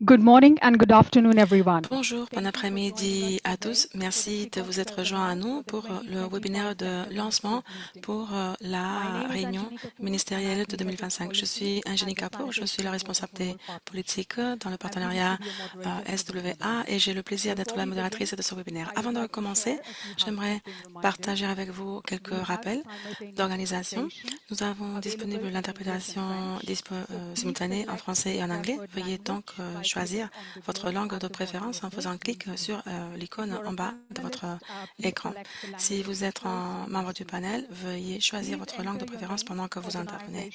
Good morning and good afternoon, everyone. Bonjour, bon après-midi à tous. Merci de vous être joints à nous pour le webinaire de lancement pour la réunion ministérielle de 2025. Je suis Anjani Kapoor, je suis la responsable des politiques dans le partenariat SWA et j'ai le plaisir d'être la modératrice de ce webinaire. Avant de commencer, j'aimerais partager avec vous quelques rappels d'organisation. Nous avons disponible l'interprétation simultanée en français et en anglais. Veuillez donc choisir votre langue de préférence en faisant clic sur l'icône en bas de votre écran. Si vous êtes un membre du panel, veuillez choisir votre langue de préférence pendant que vous intervenez.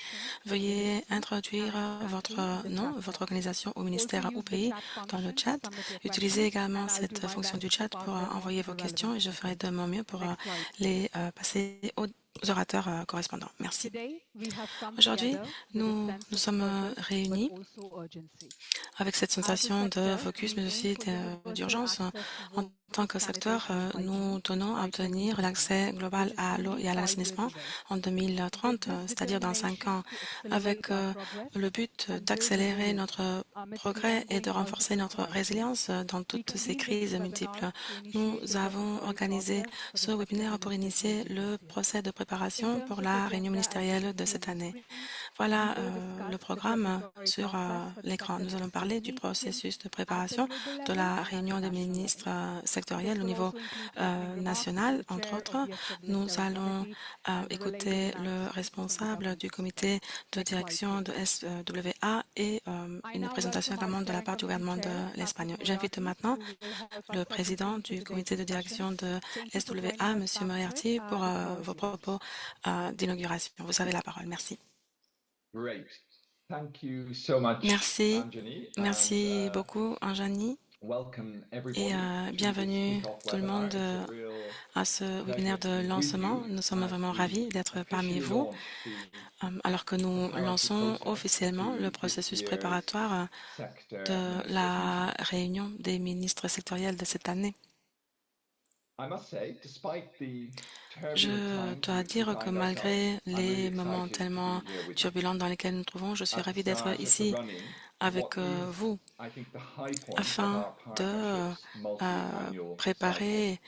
Veuillez introduire votre nom, votre organisation au ministère ou pays dans le chat. Utilisez également cette fonction du chat pour envoyer vos questions et je ferai de mon mieux pour les passer aux orateurs correspondants. Merci. Aujourd'hui, nous sommes réunis avec cette sensation de focus, mais aussi d'urgence. En tant que secteur, nous tenons à obtenir l'accès global à l'eau et à l'assainissement en 2030, c'est-à-dire dans 5 ans, avec le but d'accélérer notre progrès et de renforcer notre résilience dans toutes ces crises multiples. Nous avons organisé ce webinaire pour initier le procès de préparation pour la réunion ministérielle de cette année. Voilà le programme sur l'écran. Nous allons parler du processus de préparation de la réunion des ministres sectoriels au niveau national, entre autres. Nous allons écouter le responsable du comité de direction de SWA et une présentation également de la part du gouvernement de l'Espagne. J'invite maintenant le président du comité de direction de SWA, M. Moriarty, pour vos propos d'inauguration. Vous avez la parole. Merci. Merci. Merci beaucoup, Anjani. Et bienvenue tout le monde à ce webinaire de lancement. Nous sommes vraiment ravis d'être parmi vous alors que nous lançons officiellement le processus préparatoire de la réunion des ministres sectoriels de cette année. Je dois dire que malgré les moments tellement turbulents dans lesquels nous nous trouvons, je suis ravi d'être ici avec vous afin de préparer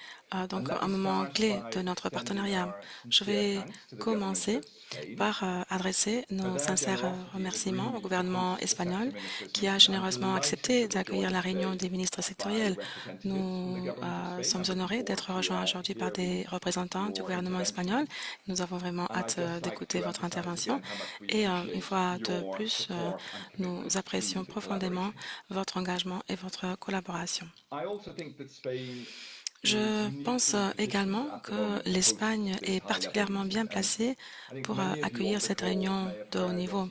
donc un moment clé de notre partenariat. Je vais commencer par adresser nos sincères remerciements au gouvernement espagnol qui a généreusement accepté d'accueillir la réunion des ministres sectoriels. Nous sommes honorés d'être rejoints aujourd'hui par des représentants du gouvernement espagnol. Nous avons vraiment hâte d'écouter votre intervention et une fois de plus, nous apprécions profondément votre engagement et votre collaboration. Je pense également que l'Espagne est particulièrement bien placée pour accueillir cette réunion de haut niveau.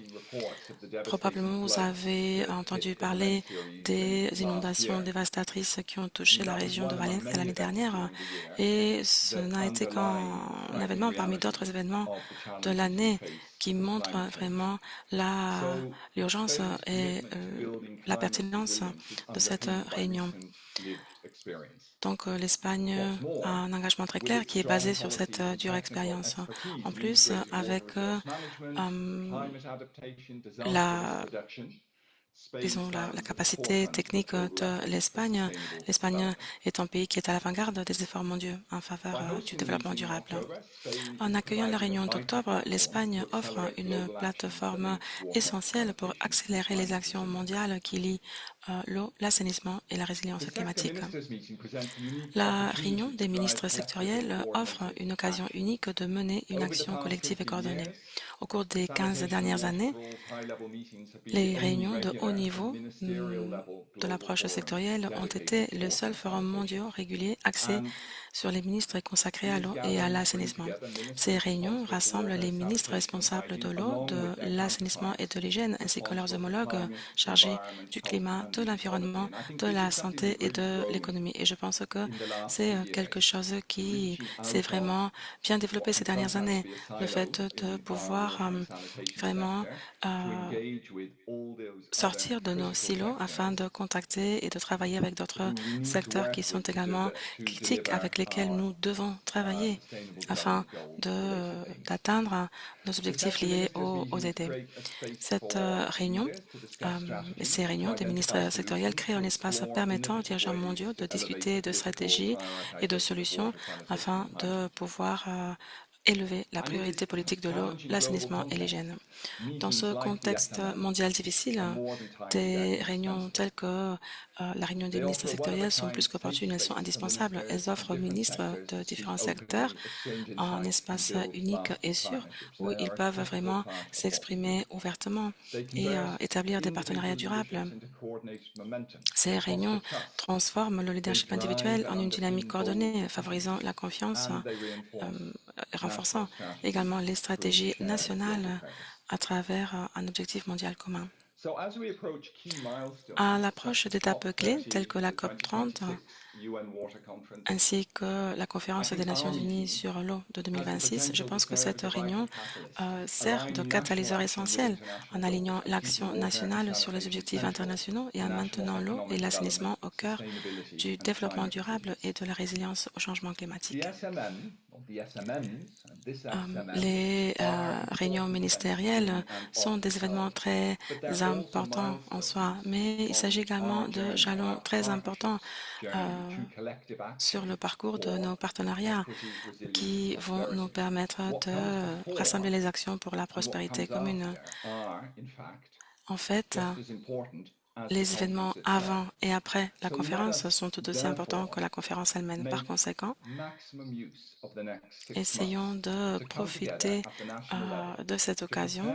Probablement, vous avez entendu parler des inondations dévastatrices qui ont touché la région de Valencia l'année dernière et ce n'a été qu'un événement parmi d'autres événements de l'année qui montrent vraiment l'urgence et la pertinence de cette réunion. Donc, l'Espagne a un engagement très clair qui est basé sur cette dure expérience. En plus, avec la capacité technique de l'Espagne. L'Espagne est un pays qui est à l'avant-garde des efforts mondiaux en faveur du développement durable. En accueillant la réunion d'octobre, l'Espagne offre une plateforme essentielle pour accélérer les actions mondiales qui lient l'eau, l'assainissement et la résilience climatique. La réunion des ministres sectoriels offre une occasion unique de mener une action collective et coordonnée. Au cours des 15 dernières années, les réunions de haut niveau de l'approche sectorielle ont été les seuls forums mondiaux réguliers axés sur les ministres consacrés à l'eau et à l'assainissement. Ces réunions rassemblent les ministres responsables de l'eau, de l'assainissement et de l'hygiène, ainsi que leurs homologues chargés du climat, de l'environnement, de la santé et de l'économie. Et je pense que c'est quelque chose qui s'est vraiment bien développé ces dernières années, le fait de pouvoir vraiment sortir de nos silos afin de contacter et de travailler avec d'autres secteurs qui sont également critiques avec lesquels nous devons travailler afin d'atteindre nos objectifs liés aux aides. Cette réunion et ces réunions des ministres sectoriels créent un espace permettant aux dirigeants mondiaux de discuter de stratégies et de solutions afin de pouvoir élever la priorité politique de l'eau, l'assainissement et l'hygiène. Dans ce contexte mondial difficile, des réunions telles que la réunion des ministres sectoriels sont plus qu'opportunes, elles sont indispensables. Elles offrent aux ministres de différents secteurs un espace unique et sûr où ils peuvent vraiment s'exprimer ouvertement et établir des partenariats durables. Ces réunions transforment le leadership individuel en une dynamique coordonnée, favorisant la confiance et renforçant également les stratégies nationales à travers un objectif mondial commun. À l'approche d'étapes clés telles que la COP30 ainsi que la conférence des Nations Unies sur l'eau de 2026, je pense que cette réunion sert de catalyseur essentiel en alignant l'action nationale sur les objectifs internationaux et en maintenant l'eau et l'assainissement au cœur du développement durable et de la résilience au changement climatique. Les réunions ministérielles sont des événements très importants en soi, mais il s'agit également de jalons très importants sur le parcours de nos partenariats qui vont nous permettre de rassembler les actions pour la prospérité commune. En fait, les événements avant et après la conférence sont tout aussi importants que la conférence elle-même. Par conséquent, essayons de profiter de cette occasion,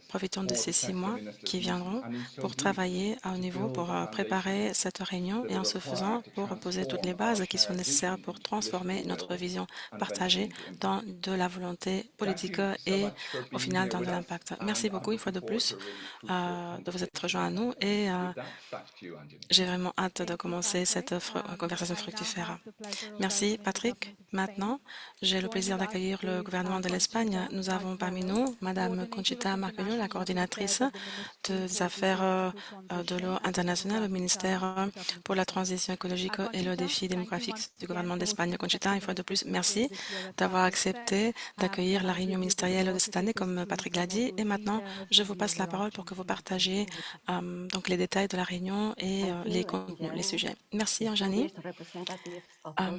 profitons de ces 6 mois qui viendront pour travailler à haut niveau, pour préparer cette réunion et en ce faisant, pour poser toutes les bases qui sont nécessaires pour transformer notre vision partagée dans de la volonté politique et au final dans de l'impact. Merci beaucoup une fois de plus de vous être rejoints à nous et j'ai vraiment hâte de commencer cette conversation fructifère. Merci Patrick. Maintenant, j'ai le plaisir d'accueillir le gouvernement de l'Espagne. Nous avons parmi nous Madame Conchita Margallo, la coordinatrice des affaires de l'eau internationale au ministère pour la transition écologique et le défi démographique du gouvernement d'Espagne. Conchita, une fois de plus, merci d'avoir accepté d'accueillir la réunion ministérielle de cette année, comme Patrick l'a dit. Et maintenant, je vous passe la parole pour que vous partagiez donc les détails de la réunion et les contenus, les sujets. Merci, Anjani.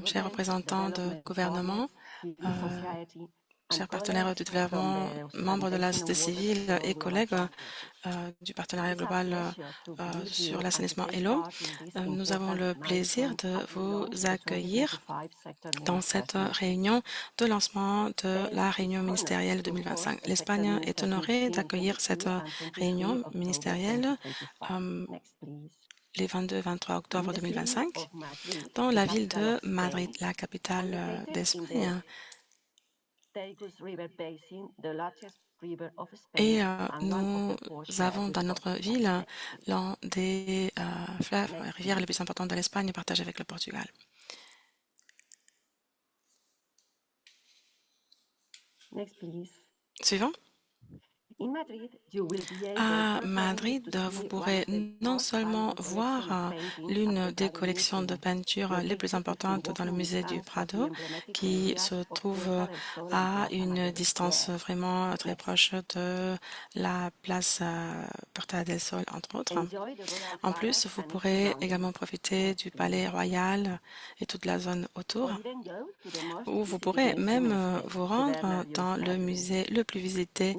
Chers représentants de gouvernement, chers partenaires du développement, membres de la société civile et collègues du partenariat global sur l'assainissement et l'eau, nous avons le plaisir de vous accueillir dans cette réunion de lancement de la réunion ministérielle 2025. L'Espagne est honorée d'accueillir cette réunion ministérielle les 22 et 23 octobre 2025 dans la ville de Madrid, la capitale d'Espagne. Et nous avons dans notre ville l'un des fleuves et rivières les plus importantes de l'Espagne partagé avec le Portugal. Suivant. À Madrid, vous pourrez non seulement voir l'une des collections de peintures les plus importantes dans le musée du Prado, qui se trouve à une distance vraiment très proche de la place Puerta del Sol, entre autres. En plus, vous pourrez également profiter du Palais Royal et toute la zone autour, où vous pourrez même vous rendre dans le musée le plus visité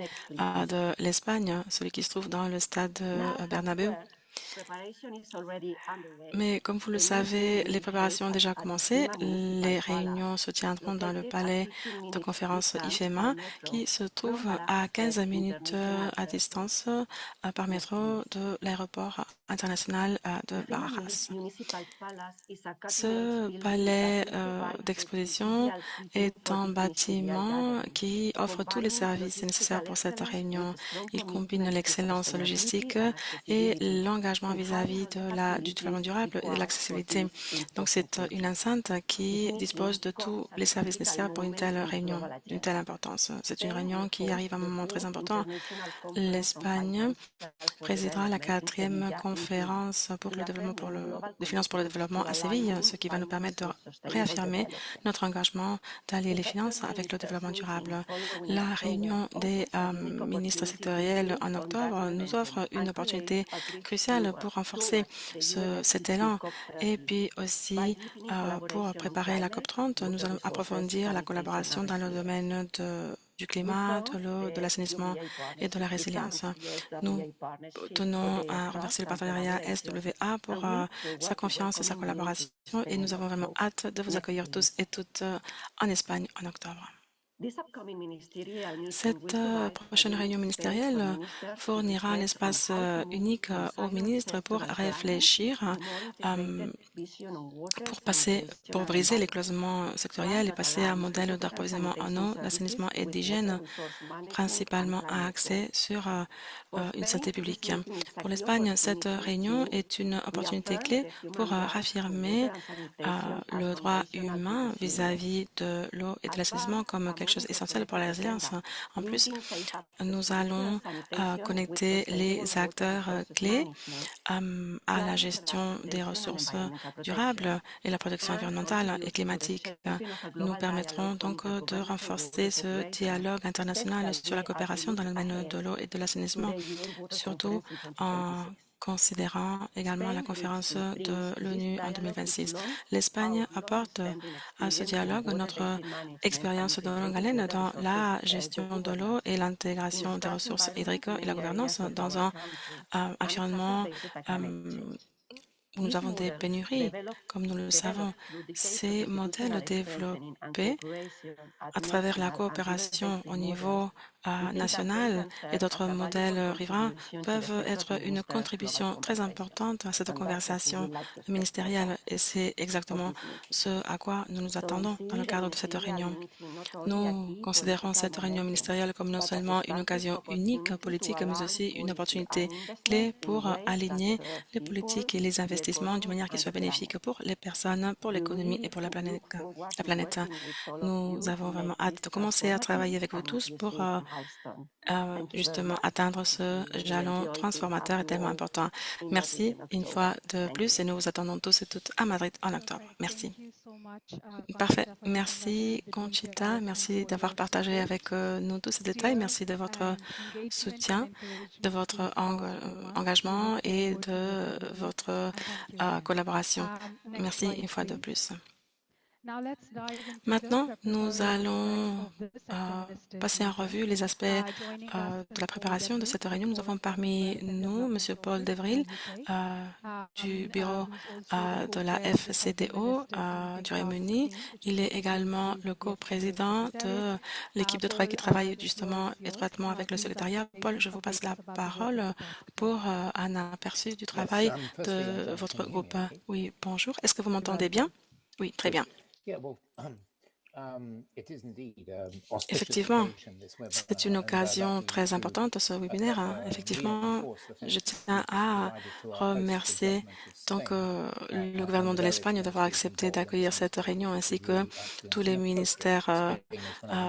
de l'Espagne, celui qui se trouve dans le stade Bernabéu. Mais comme vous le savez, les préparations ont déjà commencé. Les réunions se tiendront dans le palais de conférence IFEMA qui se trouve à 15 minutes à distance par métro de l'aéroport international de Barajas. Ce palais d'exposition est un bâtiment qui offre tous les services nécessaires pour cette réunion. Il combine l'excellence logistique et l'engagement vis-à-vis du développement durable et de l'accessibilité. Donc c'est une enceinte qui dispose de tous les services nécessaires pour une telle réunion, d'une telle importance. C'est une réunion qui arrive à un moment très important. L'Espagne présidera la 4e conférence conférence pour le développement des finances pour le développement à Séville, ce qui va nous permettre de réaffirmer notre engagement d'allier les finances avec le développement durable. La réunion des ministres sectoriels en octobre nous offre une opportunité cruciale pour renforcer cet élan et puis aussi pour préparer la COP30, nous allons approfondir la collaboration dans le domaine du climat, de l'eau, de l'assainissement et de la résilience. Nous tenons à remercier le partenariat SWA pour sa confiance et sa collaboration et nous avons vraiment hâte de vous accueillir tous et toutes en Espagne en octobre. Cette prochaine réunion ministérielle fournira un espace unique aux ministres pour réfléchir, pour briser les cloisonnements sectoriels et passer à un modèle d'approvisionnement en eau, d'assainissement et d'hygiène, principalement axé sur une santé publique. Pour l'Espagne, cette réunion est une opportunité clé pour réaffirmer le droit humain vis-à-vis de l'eau et de l'assainissement comme quelque chose d'essentiel pour la résilience. En plus, nous allons connecter les acteurs clés à la gestion des ressources durables et la protection environnementale et climatique. Nous permettrons donc de renforcer ce dialogue international sur la coopération dans le domaine de l'eau et de l'assainissement, surtout en considérant également la conférence de l'ONU en 2026. L'Espagne apporte à ce dialogue notre expérience de longue haleine dans la gestion de l'eau et l'intégration des ressources hydriques et la gouvernance dans un environnement où nous avons des pénuries, comme nous le savons. Ces modèles développés à travers la coopération au niveau national et d'autres modèles riverains peuvent être une contribution très importante à cette conversation ministérielle et c'est exactement ce à quoi nous nous attendons dans le cadre de cette réunion. Nous considérons cette réunion ministérielle comme non seulement une occasion unique politique, mais aussi une opportunité clé pour aligner les politiques et les investissements d'une manière qui soit bénéfique pour les personnes, pour l'économie et pour la planète. Nous avons vraiment hâte de commencer à travailler avec vous tous pour justement atteindre ce jalon transformateur et tellement important. Merci une fois de plus et nous vous attendons tous et toutes à Madrid en octobre. Merci. Parfait. Merci Conchita. Merci d'avoir partagé avec nous tous ces détails. Merci de votre soutien, de votre engagement et de votre collaboration. Merci une fois de plus. Maintenant, nous allons passer en revue les aspects de la préparation de cette réunion. Nous avons parmi nous M. Paul Devril du bureau de la FCDO du Royaume-Uni. Il est également le co-président de l'équipe de travail qui travaille justement étroitement avec le secrétariat. Paul, je vous passe la parole pour un aperçu du travail de votre groupe. Oui, bonjour. Est-ce que vous m'entendez bien? Oui, très bien. Effectivement, c'est une occasion très importante, ce webinaire. Effectivement, je tiens à remercier donc, le gouvernement de l'Espagne d'avoir accepté d'accueillir cette réunion ainsi que tous les ministères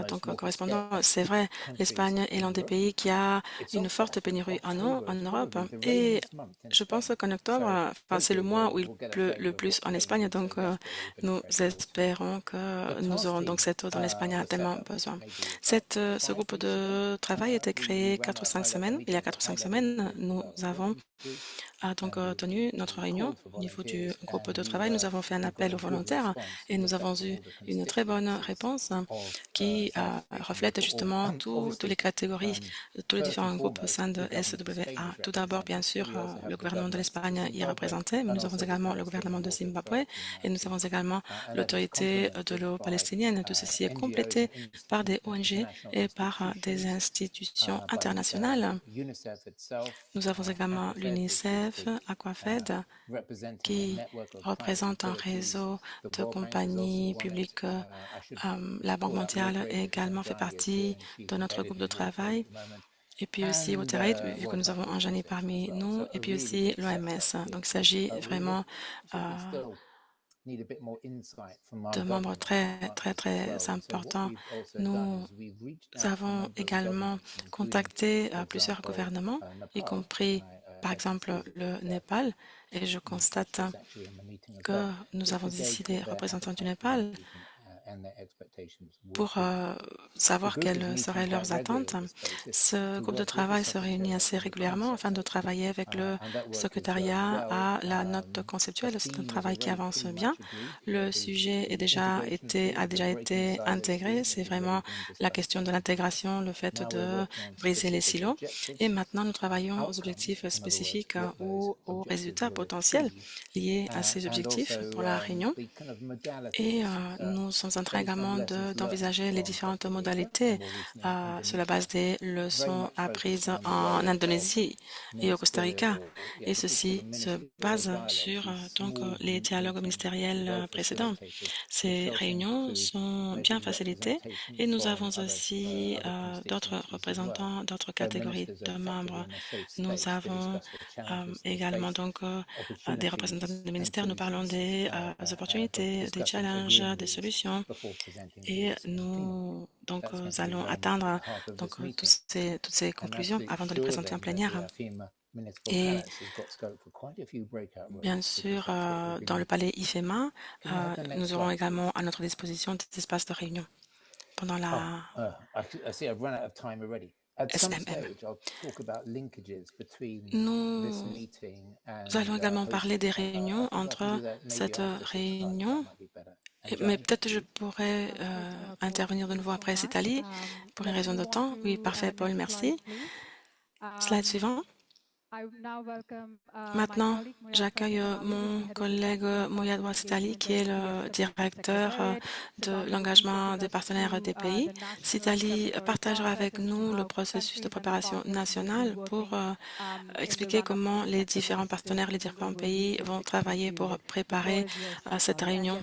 donc, correspondants. C'est vrai, l'Espagne est l'un des pays qui a une forte pénurie en eau en Europe et je pense qu'en octobre, c'est le mois où il pleut le plus en Espagne, donc nous espérons que nous aurons donc cette eau dont l'Espagne a tellement besoin. Ce groupe de travail a été créé 4 ou 5 semaines. Il y a 4 ou 5 semaines, nous avons donc tenu notre réunion au niveau du groupe de travail. Nous avons fait un appel aux volontaires et nous avons eu une très bonne réponse qui reflète justement toutes les catégories, tous les différents groupes au sein de SWA. Tout d'abord, bien sûr, le gouvernement de l'Espagne y est représenté, mais nous avons également le gouvernement de Zimbabwe et nous avons également l'autorité de l'eau palestinienne. Tout ceci est complété par des ONG et par des institutions internationales. Nous avons également l'UNICEF, Aquafed, qui représente un réseau de compagnies publiques. La Banque mondiale également fait partie de notre groupe de travail. Et puis aussi WaterAid, vu que nous avons un Jeannet parmi nous, et puis aussi l'OMS. Donc il s'agit vraiment de membres très importants. Nous avons également contacté plusieurs gouvernements, y compris par exemple le Népal, et je constate que nous avons ici des représentants du Népal pour savoir quelles seraient leurs attentes. Ce groupe de travail se réunit assez régulièrement afin de travailler avec le secrétariat à la note conceptuelle. C'est un travail qui avance bien. Le sujet a déjà été intégré. C'est vraiment la question de l'intégration, le fait de briser les silos. Et maintenant, nous travaillons aux objectifs spécifiques ou aux résultats potentiels liés à ces objectifs pour la réunion. Et nous sommes en train également d'envisager les différentes modalités sur la base des leçons apprises en Indonésie et au Costa Rica. Et ceci se base sur les dialogues ministériels précédents. Ces réunions sont bien facilitées et nous avons aussi d'autres représentants, d'autres catégories de membres. Nous avons également des représentants des ministères. Nous parlons des opportunités, des challenges, des solutions. Et nous allons atteindre toutes ces conclusions avant de les présenter en plénière. Et bien sûr, dans le palais IFEMA, nous aurons également à notre disposition des espaces de réunion pendant la SMM. Nous allons également parler des réunions entre cette réunion, mais peut-être je pourrais intervenir de nouveau après Citali pour une raison de temps. Oui, parfait, Paul, merci. Slide suivant. Maintenant, j'accueille mon collègue Moyad Ouattali, qui est le directeur de l'engagement des partenaires des pays. Citali partagera avec nous le processus de préparation nationale pour expliquer comment les différents partenaires, les différents pays vont travailler pour préparer cette réunion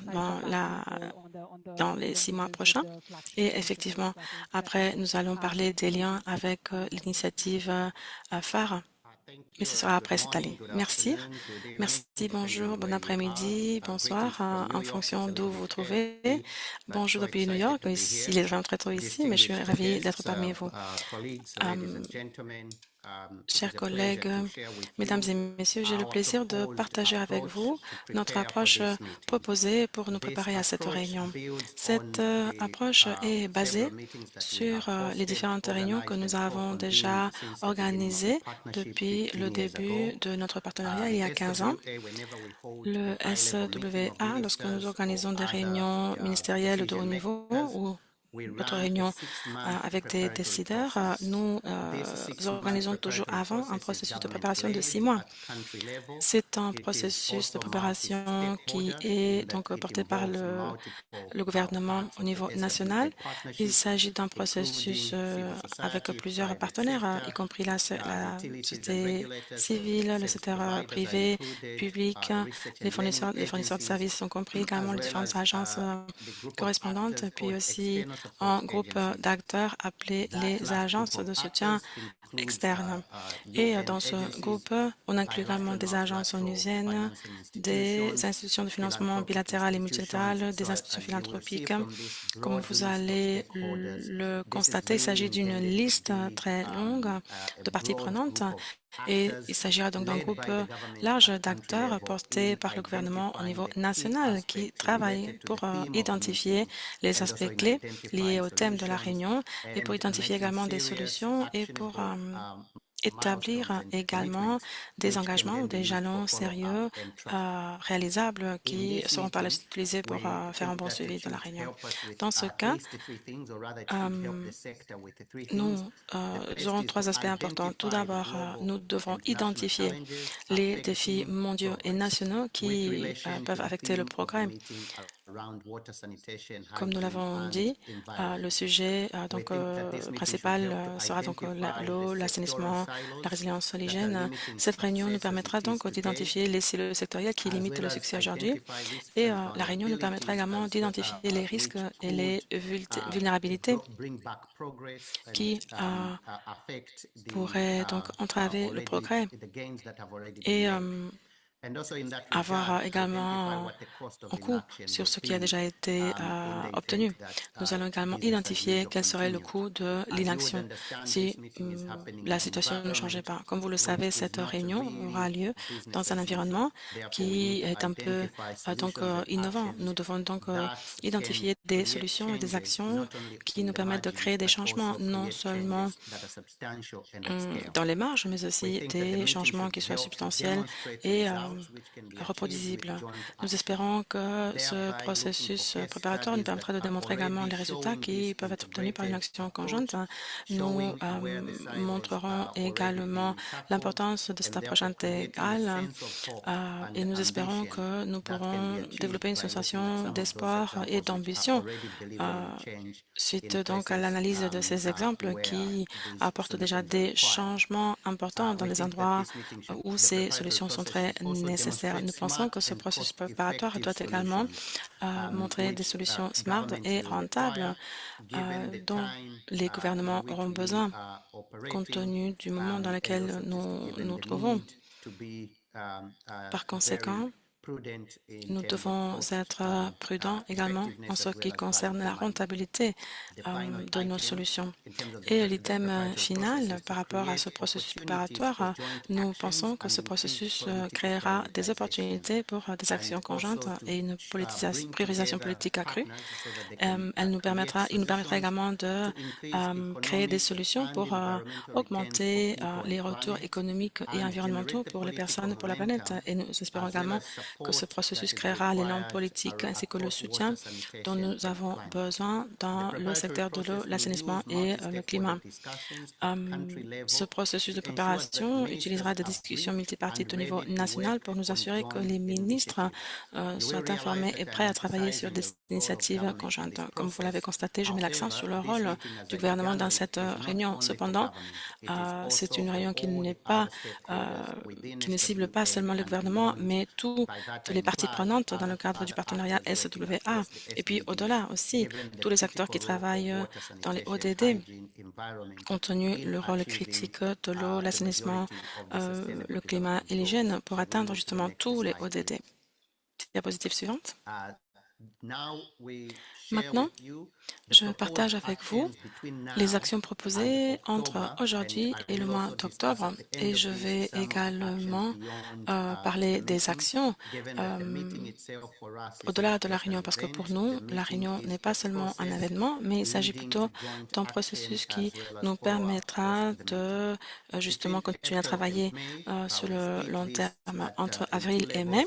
dans les 6 mois prochains. Et effectivement, après, nous allons parler des liens avec l'initiative phare. Mais ce sera après cette année. Merci. Merci, bonjour, bon après-midi, bonsoir, en fonction d'où vous vous trouvez. Bonjour depuis New York. Il est vraiment très tôt ici, mais je suis ravie d'être parmi vous. Chers collègues, mesdames et messieurs, j'ai le plaisir de partager avec vous notre approche proposée pour nous préparer à cette réunion. Cette approche est basée sur les différentes réunions que nous avons déjà organisées depuis le début de notre partenariat il y a 15 ans. Le SWA, lorsque nous organisons des réunions ministérielles de haut niveau ou notre réunion avec des décideurs, nous organisons toujours avant un processus de préparation de 6 mois. C'est un processus de préparation qui est donc porté par le gouvernement au niveau national. Il s'agit d'un processus avec plusieurs partenaires, y compris la société civile, le secteur privé, public, les fournisseurs de services sont compris également, les différentes agences correspondantes, puis aussi un groupe d'acteurs appelé les agences de soutien externes. Et dans ce groupe, on inclut également des agences onusiennes, des institutions de financement bilatérales et multilatérales, des institutions philanthropiques. Comme vous allez le constater, il s'agit d'une liste très longue de parties prenantes. Et il s'agira donc d'un groupe large d'acteurs portés par le gouvernement au niveau national qui travaillent pour identifier les aspects clés liés au thème de la réunion et pour identifier également des solutions et pour établir également des engagements ou des jalons sérieux réalisables qui seront par la suite utilisés pour faire un bon suivi de la réunion. Dans ce cas, nous aurons 3 aspects importants. Tout d'abord, nous devrons identifier les défis mondiaux et nationaux qui peuvent affecter le programme. Comme nous l'avons dit, le sujet principal sera donc l'eau, l'assainissement, la résilience l'hygiène. Cette réunion nous permettra donc d'identifier les silos sectoriels qui limitent le succès aujourd'hui et la réunion nous permettra également d'identifier les risques et les vulnérabilités qui pourraient donc entraver le progrès. Et avoir également un coût sur ce qui a déjà été obtenu. Nous allons également identifier quel serait le coût de l'inaction si la situation ne changeait pas. Comme vous le savez, cette réunion aura lieu dans un environnement qui est un peu innovant. Nous devons donc identifier des solutions et des actions qui nous permettent de créer des changements, non seulement dans les marges, mais aussi des changements qui soient substantiels et reproduisibles. Nous espérons que ce processus préparatoire nous permettra de démontrer également les résultats qui peuvent être obtenus par une action conjointe. Nous montrerons également l'importance de cette approche intégrale et nous espérons que nous pourrons développer une sensation d'espoir et d'ambition suite donc à l'analyse de ces exemples qui apportent déjà des changements importants dans les endroits où ces solutions sont très nécessaires. Nous pensons que ce processus préparatoire doit également montrer des solutions smart et rentables dont les gouvernements auront besoin compte tenu du moment dans lequel nous nous trouvons. Par conséquent, nous devons être prudents également en ce qui concerne la rentabilité de nos solutions. Et l'item final, par rapport à ce processus préparatoire, nous pensons que ce processus créera des opportunités pour des actions conjointes et une priorisation politique accrue. Il nous permettra également de créer des solutions pour augmenter les retours économiques et environnementaux pour les personnes et pour la planète. Et nous espérons également que ce processus créera l'élan politique ainsi que le soutien dont nous avons besoin dans le secteur de l'eau, l'assainissement et le climat. Ce processus de préparation utilisera des discussions multipartites au niveau national pour nous assurer que les ministres soient informés et prêts à travailler sur des initiatives conjointes. Comme vous l'avez constaté, je mets l'accent sur le rôle du gouvernement dans cette réunion. Cependant, c'est une réunion qui ne cible pas seulement le gouvernement, mais toutes les parties prenantes dans le cadre du partenariat SWA. Et puis au-delà aussi, tous les acteurs qui travaillent dans les ODD, compte tenu le rôle critique de l'eau, l'assainissement, le climat et l'hygiène pour atteindre justement tous les ODD. Diapositive suivante. Maintenant, je partage avec vous les actions proposées entre aujourd'hui et le mois d'octobre et je vais également parler des actions au-delà de la réunion parce que pour nous, la réunion n'est pas seulement un événement, mais il s'agit plutôt d'un processus qui nous permettra de justement continuer à travailler sur le long terme entre avril et mai.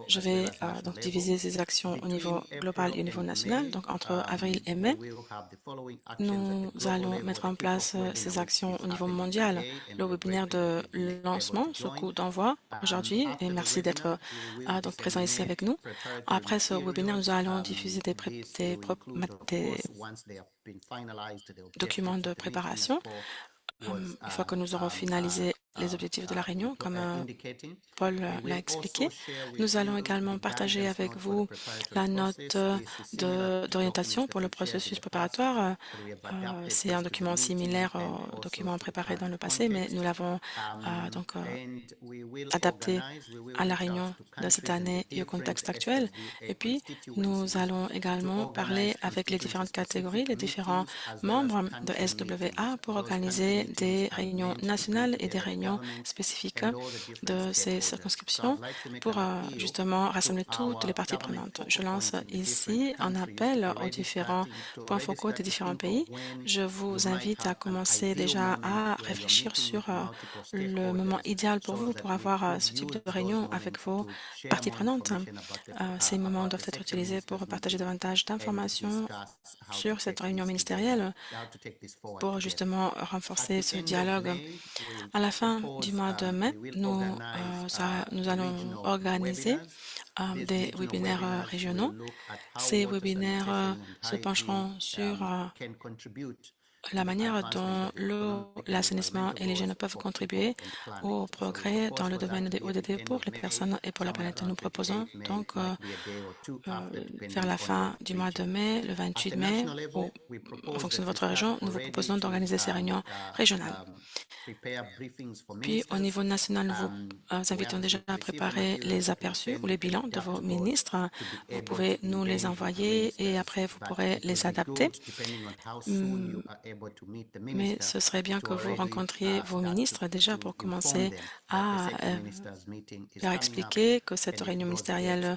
Je vais donc diviser ces actions au niveau global et au niveau national. Donc, entre avril et mai, nous allons mettre en place ces actions au niveau mondial. Le webinaire de lancement sous coup d'envoi aujourd'hui, et merci d'être donc présent ici avec nous. Après ce webinaire, nous allons diffuser des documents de préparation. Une fois que nous aurons finalisé les objectifs de la réunion, comme Paul l'a expliqué, nous allons également partager avec vous la note d'orientation pour le processus préparatoire. C'est un document similaire au document préparé dans le passé, mais nous l'avons donc adapté à la réunion de cette année et au contexte actuel. Et puis, nous allons également parler avec les différentes catégories, les différents membres de SWA pour organiser des réunions nationales et des réunions spécifiques de ces circonscriptions pour justement rassembler toutes les parties prenantes. Je lance ici un appel aux différents points focaux des différents pays. Je vous invite à commencer déjà à réfléchir sur le moment idéal pour vous pour avoir ce type de réunion avec vos parties prenantes. Ces moments doivent être utilisés pour partager davantage d'informations sur cette réunion ministérielle pour justement renforcer ce dialogue. À la fin du mois de mai, nous allons organiser des webinaires régionaux. Ces webinaires se pencheront sur la manière dont l'eau, l'assainissement et l'hygiène peuvent contribuer au progrès dans le domaine des ODD pour les personnes et pour la planète. Nous proposons donc vers la fin du mois de mai, le 28 mai, ou en fonction de votre région, nous vous proposons d'organiser ces réunions régionales. Puis, au niveau national, nous vous invitons déjà à préparer les aperçus ou les bilans de vos ministres. Vous pouvez nous les envoyer et après, vous pourrez les adapter. Mais ce serait bien que vous rencontriez vos ministres déjà pour commencer à leur expliquer que cette réunion ministérielle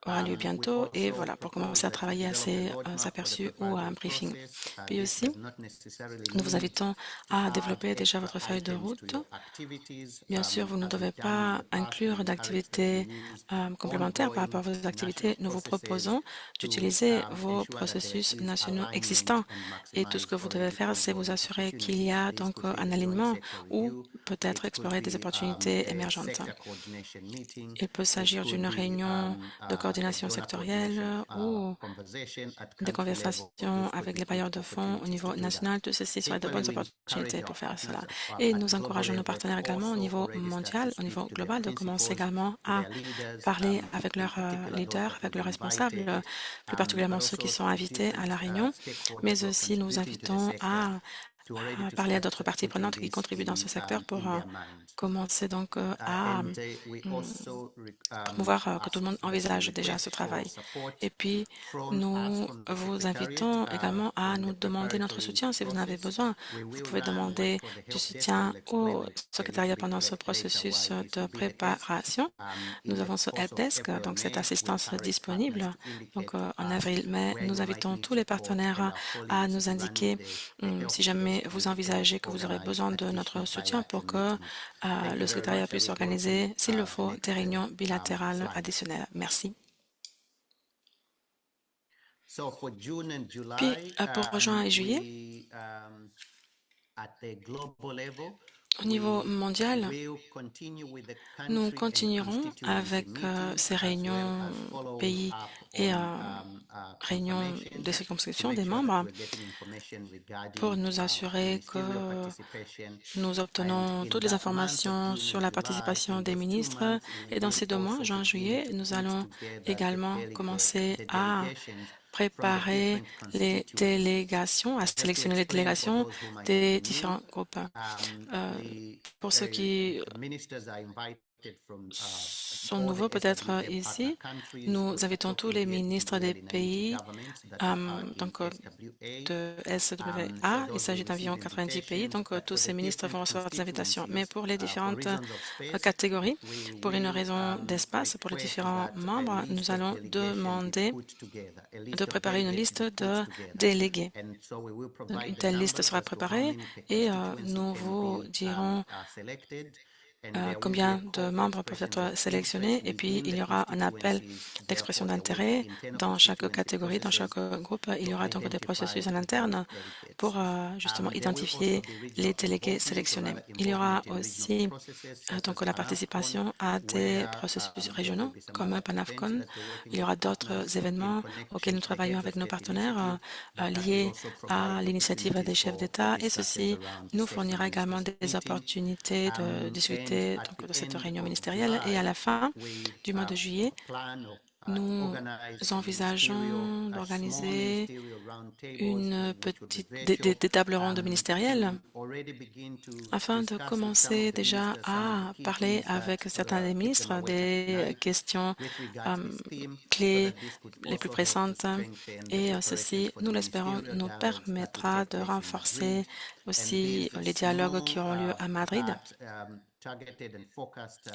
aura lieu bientôt et voilà, pour commencer à travailler à ces aperçus ou à un briefing. Puis aussi, nous vous invitons à développer déjà votre feuille de route. Bien sûr, vous ne devez pas inclure d'activités complémentaires par rapport à vos activités. Nous vous proposons d'utiliser vos processus nationaux existants et tout ce que vous devez faire, c'est vous assurer qu'il y a donc un alignement ou peut-être explorer des opportunités émergentes. Il peut s'agir d'une réunion de coordination sectorielle ou des conversations avec les bailleurs de fonds au niveau national. Tout ceci serait de bonnes opportunités pour faire cela. Et nous encourageons nos partenaires également au niveau mondial, au niveau global, de commencer également à parler avec leurs leaders, avec leurs responsables, plus particulièrement ceux qui sont invités à la réunion, mais aussi nous invitons à parler à d'autres parties prenantes qui contribuent dans ce secteur pour commencer donc à promouvoir que tout le monde envisage déjà ce travail. Et puis, nous vous invitons également à nous demander notre soutien si vous en avez besoin. Vous pouvez demander du soutien au secrétariat pendant ce processus de préparation. Nous avons ce helpdesk, donc cette assistance disponible. Donc, en avril-mai, nous invitons tous les partenaires à nous indiquer si jamais vous envisagez que vous aurez besoin de notre soutien pour que le secrétariat puisse organiser, s'il le faut, des réunions bilatérales additionnelles. Merci. Puis, pour juin et juillet, au niveau mondial, nous continuerons avec ces réunions pays et réunions de circonscription des membres pour nous assurer que nous obtenons toutes les informations sur la participation des ministres. Et dans ces 2 mois, juin et juillet, nous allons également commencer à préparer les délégations, à sélectionner les délégations des différents groupes. Pour ceux qui sont nouveaux peut-être ici, nous invitons tous les ministres des pays donc de SWA. Il s'agit d'environ 90 pays, donc tous ces ministres vont recevoir des invitations. Mais pour les différentes catégories, pour une raison d'espace, pour les différents membres, nous allons demander de préparer une liste de délégués. Donc, une telle liste sera préparée et nous vous dirons combien de membres peuvent être sélectionnés et puis il y aura un appel d'expression d'intérêt dans chaque catégorie, dans chaque groupe. Il y aura donc des processus en interne pour justement identifier les délégués sélectionnés. Il y aura aussi donc la participation à des processus régionaux comme PanAFCON. Il y aura d'autres événements auxquels nous travaillons avec nos partenaires liés à l'initiative des chefs d'État et ceci nous fournira également des opportunités de discuter donc, de cette réunion ministérielle. Et à la fin du mois de juillet, nous envisageons d'organiser des tables rondes ministérielles afin de commencer déjà à parler avec certains des ministres des questions clés les plus pressantes. Et ceci, nous l'espérons, nous permettra de renforcer aussi les dialogues qui auront lieu à Madrid.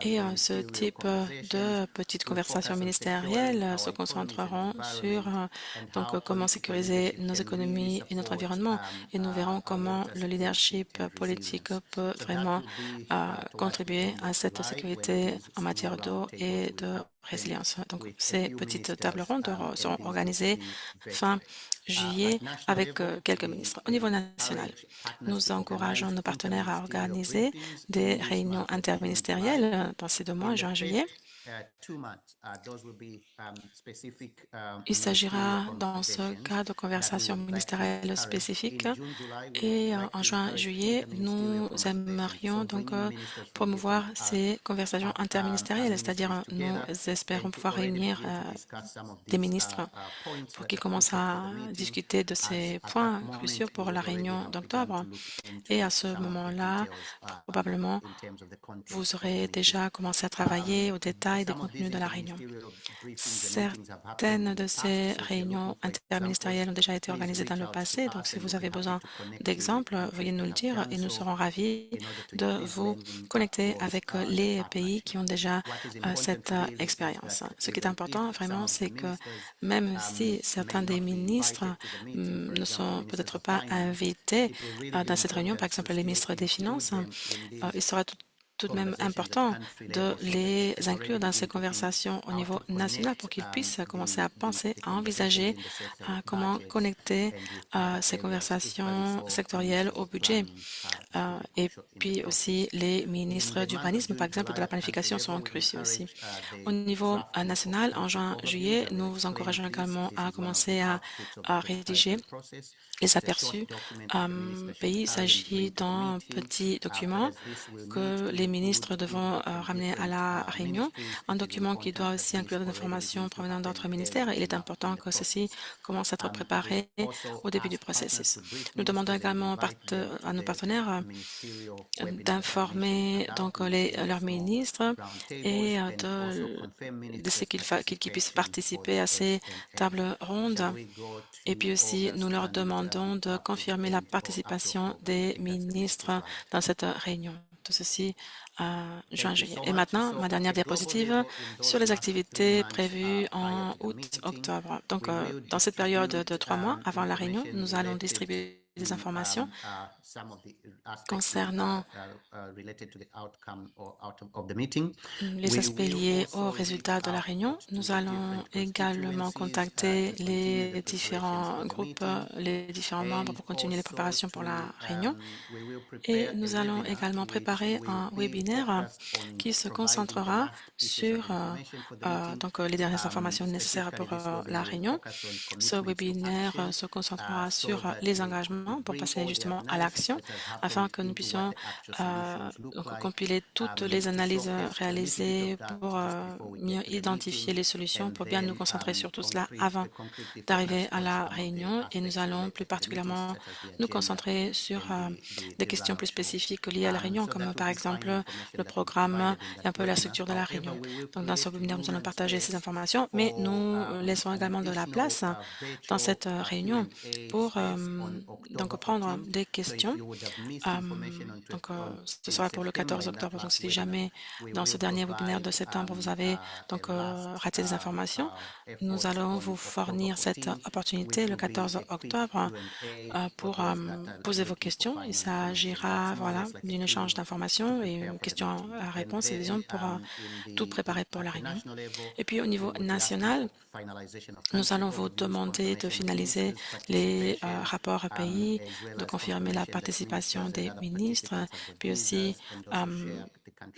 Et ce type de petites conversations ministérielles se concentreront sur donc, comment sécuriser nos économies et notre environnement. Et nous verrons comment le leadership politique peut vraiment contribuer à cette sécurité en matière d'eau et de résilience. Donc, ces petites tables rondes seront organisées fin juillet avec quelques ministres. Au niveau national, nous encourageons nos partenaires à organiser des réunions interministérielles dans ces 2 mois, juin et juillet. Il s'agira dans ce cas de conversations ministérielles spécifiques et en juin-juillet, nous aimerions donc promouvoir ces conversations interministérielles, c'est-à-dire nous espérons pouvoir réunir des ministres pour qu'ils commencent à discuter de ces points cruciaux pour la réunion d'octobre. Et à ce moment-là, probablement, vous aurez déjà commencé à travailler aux détails des contenus de la réunion. Certaines de ces réunions interministérielles ont déjà été organisées dans le passé, donc si vous avez besoin d'exemples, veuillez nous le dire et nous serons ravis de vous connecter avec les pays qui ont déjà cette expérience. Ce qui est important vraiment, c'est que même si certains des ministres ne sont peut-être pas invités dans cette réunion, par exemple les ministres des Finances, il sera tout de même important de les inclure dans ces conversations au niveau national pour qu'ils puissent commencer à penser, à envisager comment connecter ces conversations sectorielles au budget. Et puis aussi, les ministres d'urbanisme, par exemple, de la planification sont cruciaux aussi. Au niveau national, en juin-juillet, nous vous encourageons également à commencer à rédiger les aperçus pays. Il s'agit d'un petit document que les ministres devront ramener à la réunion, un document qui doit aussi inclure des informations provenant d'autres ministères. Il est important que ceci commence à être préparé au début du processus. Nous demandons également à nos partenaires d'informer donc leurs ministres et de ce qu'ils puissent participer à ces tables rondes. Et puis aussi, nous leur demandons de confirmer la participation des ministres dans cette réunion. Tout ceci juin-juillet. Et maintenant, ma dernière diapositive sur les activités prévues en août-octobre. Donc, dans cette période de 3 mois avant la réunion, nous allons distribuer des informations concernant les aspects liés aux résultats de la réunion. Nous allons également contacter les différents groupes, les différents membres pour continuer les préparations pour la réunion. Et nous allons également préparer un webinaire qui se concentrera sur donc, les dernières informations nécessaires pour la réunion. Ce webinaire se concentrera sur les engagements pour passer justement à l'action afin que nous puissions donc, compiler toutes les analyses réalisées pour mieux identifier les solutions, pour bien nous concentrer sur tout cela avant d'arriver à la réunion. Et nous allons plus particulièrement nous concentrer sur des questions plus spécifiques liées à la réunion, comme par exemple le programme et un peu la structure de la réunion. Donc dans ce webinaire, nous allons partager ces informations, mais nous laissons également de la place dans cette réunion pour donc prendre des questions. Donc ce sera pour le 14 octobre. Donc si jamais dans ce dernier webinaire de septembre, vous avez donc raté des informations, nous allons vous fournir cette opportunité le 14 octobre pour poser vos questions. Il s'agira voilà, d'un échange d'informations et une question à réponse et disons pour tout préparer pour la réunion. Et puis au niveau national, nous allons vous demander de finaliser les rapports pays, de confirmer la participation des ministres, puis aussi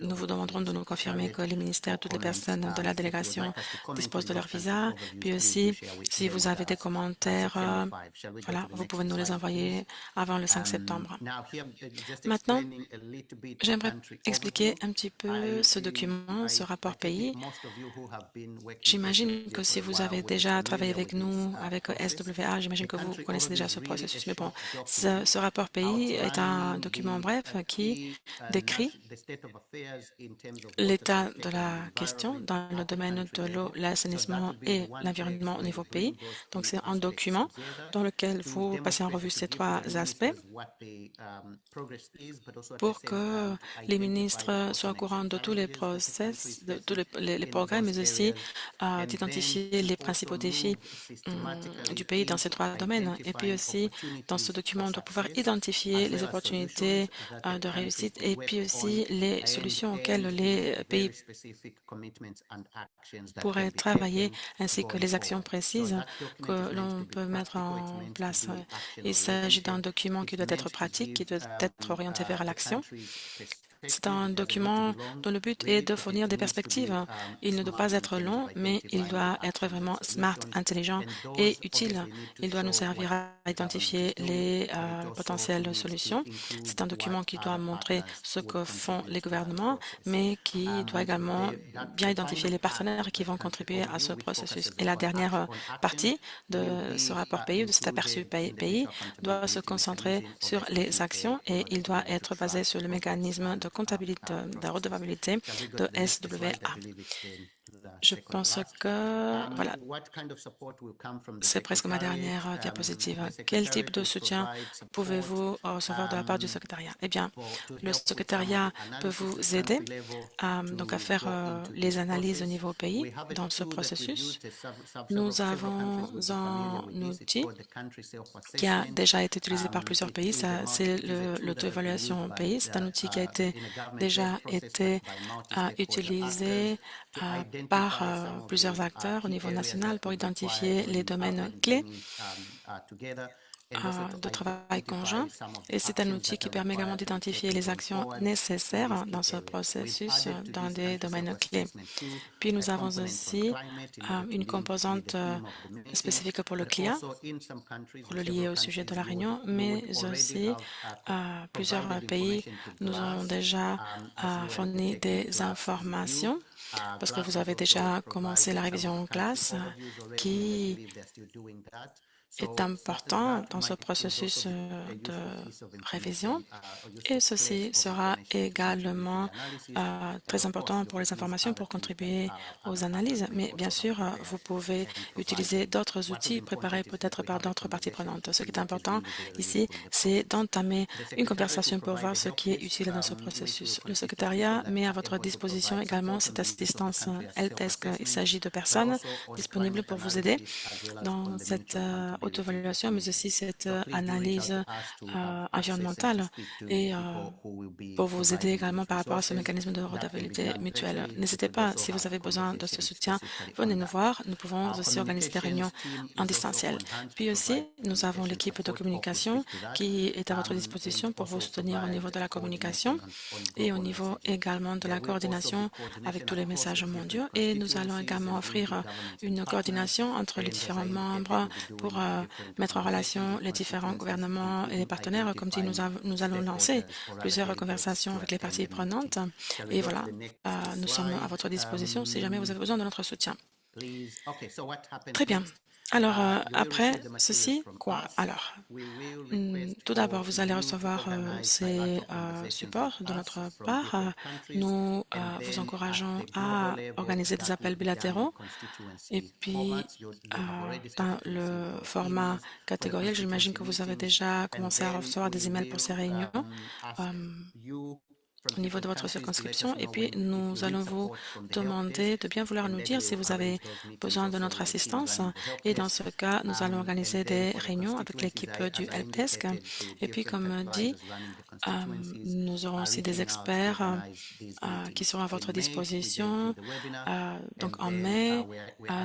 nous vous demanderons de nous confirmer que les ministères, toutes les personnes de la délégation disposent de leur visa. Puis aussi, si vous avez des commentaires, voilà, vous pouvez nous les envoyer avant le 5 septembre. Maintenant, j'aimerais expliquer un petit peu ce document, ce rapport pays. J'imagine que si vous avez déjà travaillé avec nous, avec SWA, j'imagine que vous connaissez déjà ce processus. Mais bon, ce rapport pays est un document bref qui décrit l'état de la question dans le domaine de l'eau, l'assainissement et l'environnement au niveau pays. Donc, c'est un document dans lequel vous passez en revue ces 3 aspects pour que les ministres soient au courant de tous les process, de tous les progrès, mais aussi d'identifier les principaux défis du pays dans ces 3 domaines. Et puis aussi, dans ce document, on doit pouvoir identifier les opportunités de réussite et puis aussi les solutions auxquelles les pays pourraient travailler, ainsi que les actions précises que l'on peut mettre en place. Il s'agit d'un document qui doit être pratique, qui doit être orienté vers l'action. C'est un document dont le but est de fournir des perspectives. Il ne doit pas être long, mais il doit être vraiment smart, intelligent et utile. Il doit nous servir à identifier les potentielles solutions. C'est un document qui doit montrer ce que font les gouvernements, mais qui doit également bien identifier les partenaires qui vont contribuer à ce processus. Et la dernière partie de ce rapport pays, de cet aperçu pays, doit se concentrer sur les actions et il doit être basé sur le mécanisme de comptabilité, de redevabilité de SWA. Je pense que, voilà, c'est presque ma dernière diapositive. Quel type de soutien pouvez-vous recevoir de la part du secrétariat? Eh bien, le secrétariat peut vous aider donc à faire les analyses au niveau pays dans ce processus. Nous avons un outil qui a déjà été utilisé par plusieurs pays. C'est l'auto-évaluation pays. C'est un outil qui a déjà été utilisé par plusieurs acteurs au niveau national pour identifier les domaines clés de travail conjoint et c'est un outil qui permet également d'identifier les actions nécessaires dans ce processus dans des domaines clés. Puis nous avons aussi une composante spécifique pour le client, pour le lier au sujet de la réunion, mais aussi plusieurs pays nous ont déjà fourni des informations parce que vous avez déjà commencé la révision en classe qui est important dans ce processus de révision et ceci sera également très important pour les informations pour contribuer aux analyses. Mais bien sûr, vous pouvez utiliser d'autres outils préparés peut-être par d'autres parties prenantes. Ce qui est important ici, c'est d'entamer une conversation pour voir ce qui est utile dans ce processus. Le secrétariat met à votre disposition également cette assistance helpdesk. Il s'agit de personnes disponibles pour vous aider dans cette auto-évaluation, mais aussi cette analyse environnementale et pour vous aider également par rapport à ce mécanisme de redevabilité mutuelle. N'hésitez pas, si vous avez besoin de ce soutien, venez nous voir. Nous pouvons aussi organiser des réunions en distanciel. Puis aussi, nous avons l'équipe de communication qui est à votre disposition pour vous soutenir au niveau de la communication et au niveau également de la coordination avec tous les messages mondiaux. Et nous allons également offrir une coordination entre les différents membres pour mettre en relation les différents gouvernements et les partenaires. Comme dit, nous allons lancer plusieurs conversations avec les parties prenantes. Et voilà, nous sommes à votre disposition si jamais vous avez besoin de notre soutien. Très bien. Alors, après ceci, quoi? Alors, tout d'abord, vous allez recevoir ces supports de notre part. Nous vous encourageons à organiser des appels bilatéraux. Et puis, dans le format catégoriel, j'imagine que vous avez déjà commencé à recevoir des emails pour ces réunions au niveau de votre circonscription. Et puis, nous allons vous demander de bien vouloir nous dire si vous avez besoin de notre assistance. Et dans ce cas, nous allons organiser des réunions avec l'équipe du helpdesk. Et puis, comme dit, nous aurons aussi des experts qui seront à votre disposition. Donc, en mai,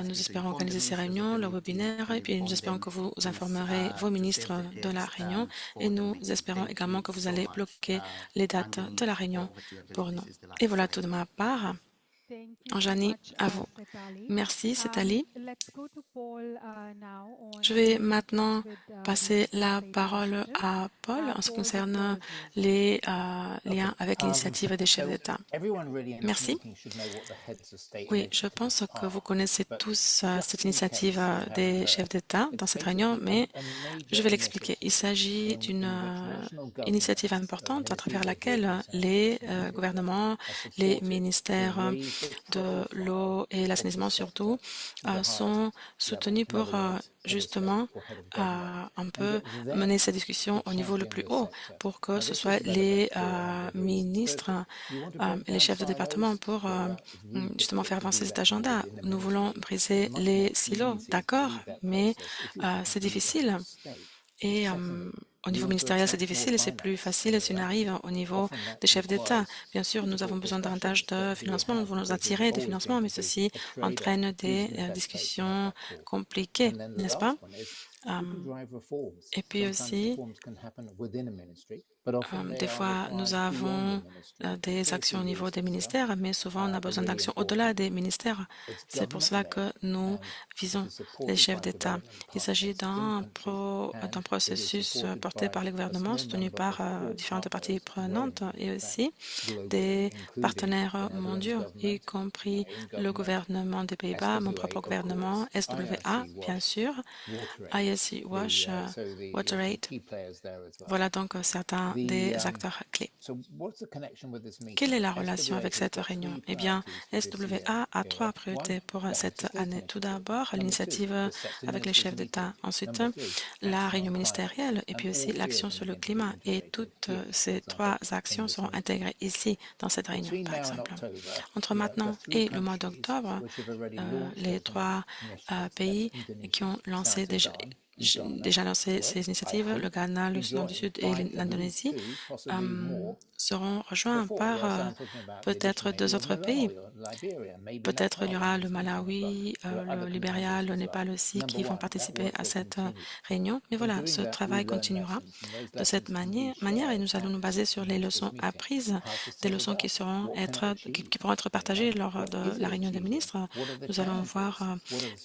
nous espérons organiser ces réunions, le webinaire, et puis nous espérons que vous informerez vos ministres de la réunion. Et nous espérons également que vous allez bloquer les dates de la réunion pour nous. Et voilà tout de ma part. Anjani, à vous. Merci, c'est Ali. Je vais maintenant passer la parole à Paul en ce qui concerne les liens avec l'initiative des chefs d'État. Merci. Oui, je pense que vous connaissez tous cette initiative des chefs d'État dans cette réunion, mais je vais l'expliquer. Il s'agit d'une initiative importante à travers laquelle les gouvernements, les ministères de l'eau et l'assainissement surtout sont soutenus pour justement un peu mener cette discussion au niveau le plus haut pour que ce soit les ministres et les chefs de département pour justement faire avancer cet agenda. Nous voulons briser les silos, d'accord, mais c'est difficile. Et au niveau ministériel, c'est difficile et c'est plus facile si on arrive au niveau des chefs d'État. Bien sûr, nous avons besoin davantage de financement, nous voulons nous attirer des financements, mais ceci entraîne des discussions compliquées, n'est-ce pas? Et puis aussi, des fois, nous avons des actions au niveau des ministères, mais souvent on a besoin d'actions au-delà des ministères. C'est pour cela que nous visons les chefs d'État. Il s'agit d'un processus porté par les gouvernements, soutenu par différentes parties prenantes et aussi des partenaires mondiaux, y compris le gouvernement des Pays-Bas, mon propre gouvernement, SWA, bien sûr, ISC Wash, WaterAid. Voilà donc certains des acteurs clés. Quelle est la relation avec cette réunion? Eh bien, SWA a trois priorités pour cette année. Tout d'abord, l'initiative avec les chefs d'État. Ensuite, la réunion ministérielle et puis aussi l'action sur le climat. Et toutes ces trois actions seront intégrées ici, dans cette réunion, par exemple. Entre maintenant et le mois d'octobre, les trois pays qui ont lancé déjà lancé ces initiatives, le Ghana, le Soudan du Sud et l'Indonésie, seront rejoints par peut-être deux autres pays. Peut-être il y aura le Malawi, le Libéria, le Népal aussi qui vont participer à cette réunion. Mais voilà, ce travail continuera de cette manière et nous allons nous baser sur les leçons apprises, des leçons qui pourront être partagées lors de la réunion des ministres. Nous allons voir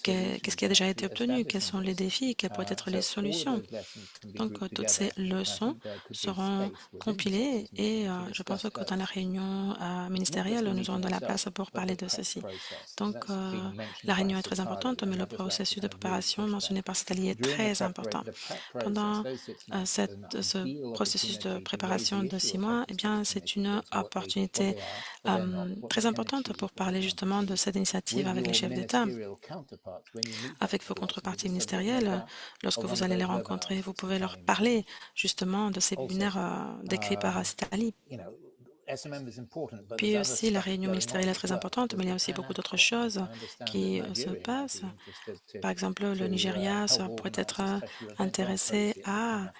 qu'est-ce qui a déjà été obtenu, quels sont les défis, quelles pourraient être les solutions. Donc, toutes ces leçons seront compilées et je pense que dans la réunion ministérielle, nous aurons de la place pour parler de ceci. Donc, la réunion est très importante, mais le processus de préparation mentionné par cet allié est très important. Pendant ce processus de préparation de 6 mois, eh bien, c'est une opportunité très importante pour parler justement de cette initiative avec les chefs d'État. Avec vos contreparties ministérielles, lorsque vous allez les rencontrer, vous pouvez leur parler justement de ces webinaires décrits par Citali. Puis aussi, la réunion ministérielle est très importante, mais il y a aussi beaucoup d'autres choses qui se passent. Par exemple, le Nigeria pourrait être intéressé à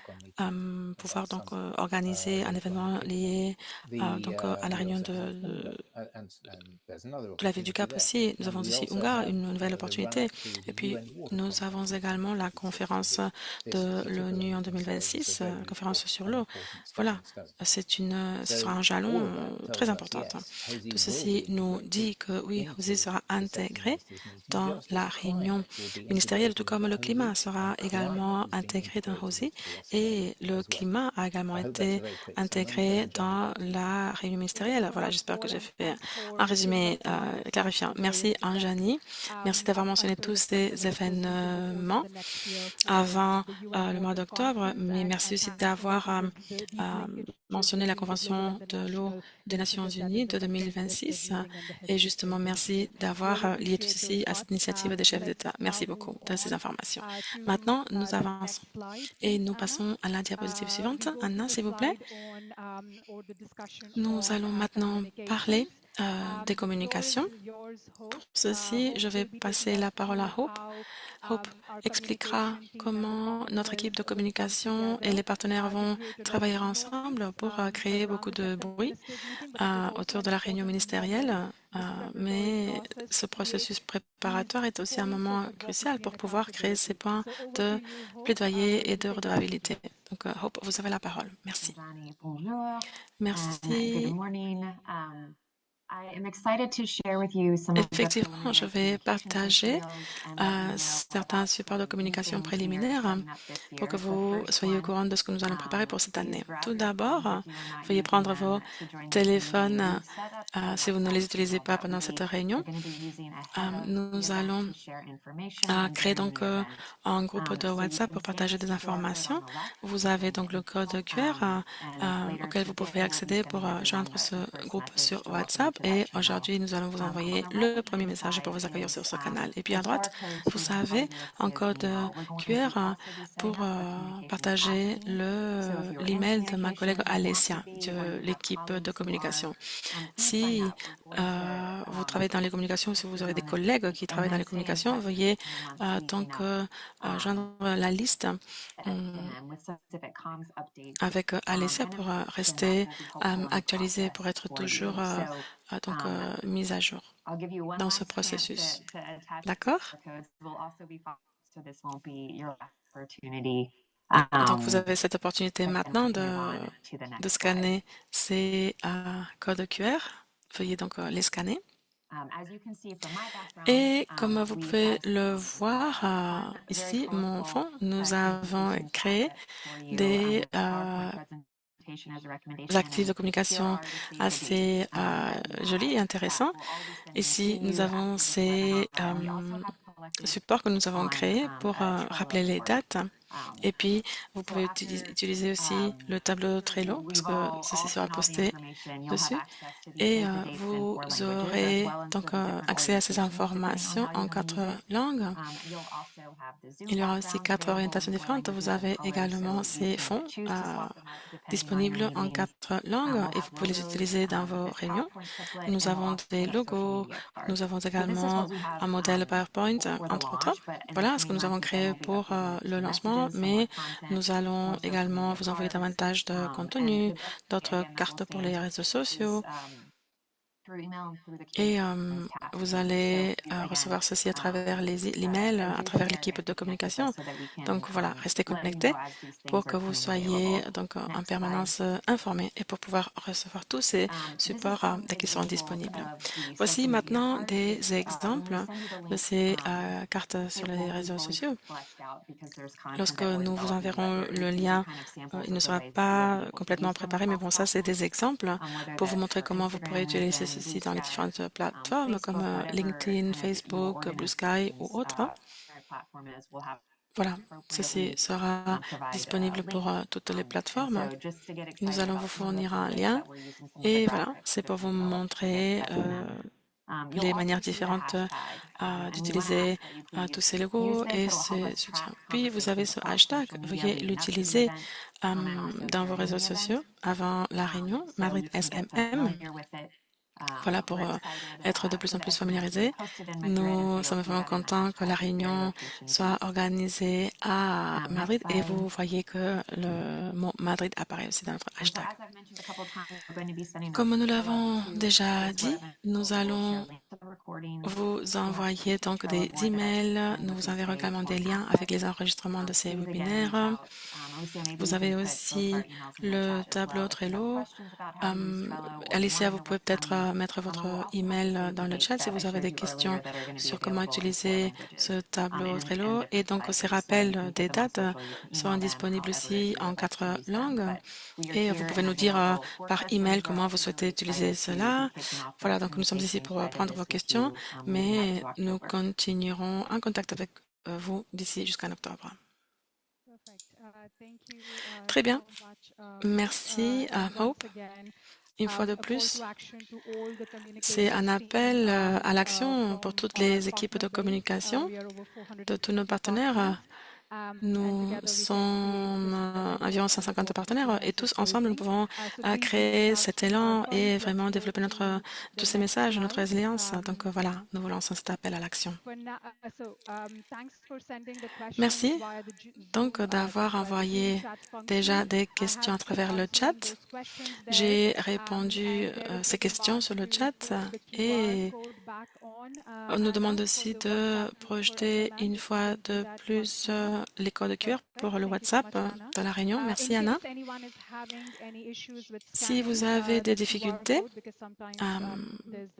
pouvoir donc organiser un événement lié à la réunion de la ville du Cap aussi. Nous avons ici Unga, une nouvelle opportunité. Et puis, nous avons également la conférence de l'ONU en 2026, conférence sur l'eau. Voilà, ce sera un jalon très important. Tout ceci nous dit que oui, HOSI sera intégré dans la réunion ministérielle, tout comme le climat sera également intégré dans HOSI et le climat a également été intégré dans la réunion ministérielle. Voilà, j'espère que j'ai fait un résumé clarifiant. Merci Anjani, merci d'avoir mentionné tous ces événements avant le mois d'octobre, mais merci aussi d'avoir mentionné la Convention de l'eau des Nations Unies de 2026 et justement merci d'avoir lié tout ceci à cette initiative des chefs d'État. Merci beaucoup de ces informations. Maintenant, nous avançons et nous passons à la diapositive suivante. Anna, s'il vous plaît. Nous allons maintenant parler des communications. Pour ceci, je vais passer la parole à Hope. Hope expliquera comment notre équipe de communication et les partenaires vont travailler ensemble pour créer beaucoup de bruit autour de la réunion ministérielle. Mais ce processus préparatoire est aussi un moment crucial pour pouvoir créer ces points de plaidoyer et de redevabilité. Donc, Hope, vous avez la parole. Merci. Merci. Effectivement, je vais partager certains supports de communication préliminaires pour que vous soyez au courant de ce que nous allons préparer pour cette année. Tout d'abord, veuillez prendre vos téléphones si vous ne les utilisez pas pendant cette réunion. Nous allons créer donc un groupe de WhatsApp pour partager des informations. Vous avez donc le code QR auquel vous pouvez accéder pour joindre ce groupe sur WhatsApp. Et aujourd'hui, nous allons vous envoyer le premier message pour vous accueillir sur ce canal. Et puis à droite, vous avez un code QR pour partager l'email de ma collègue Alessia de l'équipe de communication. Si vous travaillez dans les communications, si vous avez des collègues qui travaillent dans les communications, veuillez donc joindre la liste avec Alessia pour rester actualisé, pour être toujours mise à jour dans ce processus. D'accord? Donc, vous avez cette opportunité maintenant de scanner ces codes QR. Veuillez donc les scanner. Et comme vous pouvez le voir ici, mon fond, nous avons créé des actifs de communication assez jolis et intéressants. Ici, nous avons ces supports que nous avons créés pour rappeler les dates. Et puis, vous pouvez utiliser aussi le tableau Trello parce que ceci sera posté dessus. Et vous aurez donc accès à ces informations en 4 langues. Il y aura aussi 4 orientations différentes. Vous avez également ces fonds disponibles en 4 langues et vous pouvez les utiliser dans vos réunions. Nous avons des logos, nous avons également un modèle PowerPoint, entre autres. Voilà ce que nous avons créé pour le lancement, mais nous allons également vous envoyer davantage de contenu, d'autres cartes pour les réseaux sociaux. Et vous allez recevoir ceci à travers l'email, à travers l'équipe de communication. Donc voilà, restez connectés pour que vous soyez donc en permanence informés et pour pouvoir recevoir tous ces supports dès qu'ils seront disponibles. Voici maintenant des exemples de ces cartes sur les réseaux sociaux. Lorsque nous vous enverrons le lien, il ne sera pas complètement préparé, mais bon, ça, c'est des exemples pour vous montrer comment vous pourrez utiliser ceci dans les différentes plateformes comme LinkedIn, Facebook, Blue Sky ou autres. Voilà, ceci sera disponible pour toutes les plateformes. Nous allons vous fournir un lien et voilà, c'est pour vous montrer les manières différentes d'utiliser tous ces logos et ces soutiens. Puis vous avez ce hashtag, veuillez l'utiliser dans vos réseaux sociaux avant la réunion Madrid SMM. Voilà, pour être de plus en plus familiarisés. Nous sommes vraiment contents que la réunion soit organisée à Madrid et vous voyez que le mot Madrid apparaît aussi dans notre hashtag. Comme nous l'avons déjà dit, nous allons vous envoyer donc des emails. Nous vous enverrons également des liens avec les enregistrements de ces webinaires. Vous avez aussi le tableau Trello. Alicia, vous pouvez peut-être mettre votre email dans le chat si vous avez des questions sur comment utiliser ce tableau Trello. Et donc, ces rappels des dates seront disponibles aussi en 4 langues. Et vous pouvez nous dire par email comment vous souhaitez utiliser cela. Voilà, donc nous sommes ici pour prendre vos questions, mais nous continuerons en contact avec vous d'ici jusqu'en octobre. Très bien. Merci à Hope. Une fois de plus, c'est un appel à l'action pour toutes les équipes de communication de tous nos partenaires. Nous sommes environ 150 partenaires et tous ensemble, nous pouvons créer cet élan et vraiment développer tous ces messages, notre résilience. Donc voilà, nous vous lançons cet appel à l'action. Merci donc d'avoir envoyé déjà des questions à travers le chat. J'ai répondu ces questions sur le chat et on nous demande aussi de projeter une fois de plus les codes QR pour le WhatsApp de la réunion. Merci Anna. Si vous avez des difficultés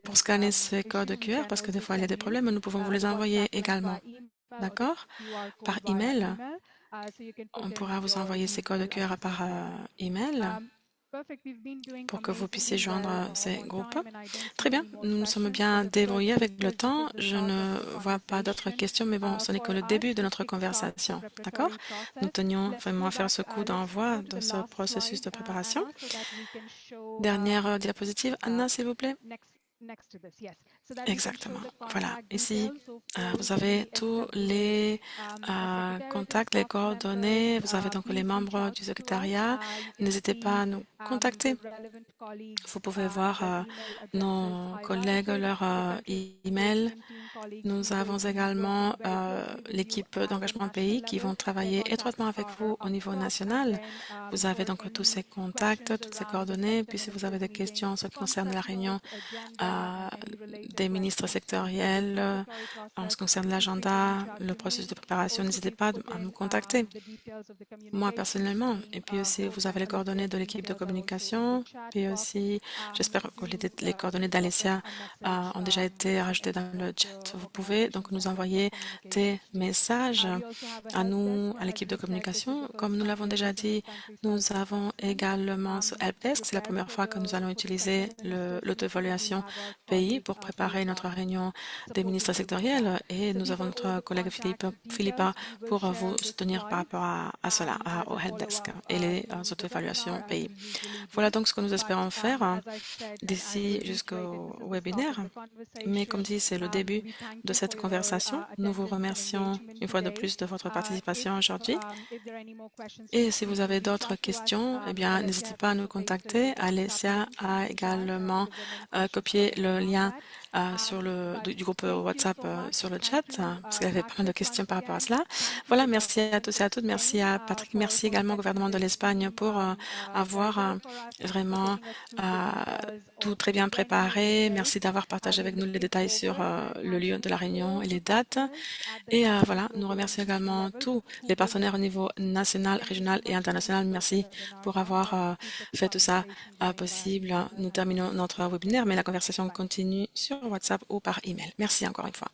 pour scanner ces codes QR, parce que des fois il y a des problèmes, nous pouvons vous les envoyer également. D'accord? Par email. On pourra vous envoyer ces codes QR par email pour que vous puissiez joindre ces groupes. Très bien, nous nous sommes bien débrouillés avec le temps. Je ne vois pas d'autres questions, mais bon, ce n'est que le début de notre conversation. D'accord? Nous tenions vraiment à faire ce coup d'envoi de ce processus de préparation. Dernière diapositive, Anna, s'il vous plaît. Exactement. Voilà. Ici, vous avez tous les contacts, les coordonnées. Vous avez donc les membres du secrétariat. N'hésitez pas à nous contacter. Vous pouvez voir nos collègues, leur email. Nous avons également l'équipe d'engagement pays qui vont travailler étroitement avec vous au niveau national. Vous avez donc tous ces contacts, toutes ces coordonnées. Puis si vous avez des questions en ce qui concerne la réunion des ministres sectoriels, en ce qui concerne l'agenda, le processus de préparation, n'hésitez pas à me contacter. Moi personnellement, et puis aussi vous avez les coordonnées de l'équipe de communication, puis aussi j'espère que les coordonnées d'Alessia ont déjà été rajoutées dans le chat. Vous pouvez donc nous envoyer des messages à nous, à l'équipe de communication. Comme nous l'avons déjà dit, nous avons également ce helpdesk. C'est la première fois que nous allons utiliser l'auto-évaluation pays pour préparer notre réunion des ministres sectoriels et nous avons notre collègue Philippa pour vous soutenir par rapport à cela, au helpdesk et les auto-évaluations pays. Voilà donc ce que nous espérons faire d'ici jusqu'au webinaire. Mais comme dit, c'est le début de cette conversation. Nous vous remercions une fois de plus de votre participation aujourd'hui. Et si vous avez d'autres questions, eh bien, n'hésitez pas à nous contacter. Alessia a également copié le lien du groupe WhatsApp sur le chat, parce qu'elle avait pas mal de questions par rapport à cela. Voilà, merci à tous et à toutes. Merci à Patrick. Merci également au gouvernement de l'Espagne pour avoir vraiment tout très bien préparé. Merci d'avoir partagé avec nous les détails sur le lieu de la réunion et les dates. Et voilà, nous remercions également tous les partenaires au niveau national, régional et international. Merci pour avoir fait tout ça possible. Nous terminons notre webinaire, mais la conversation continue sur WhatsApp ou par email. Merci encore une fois.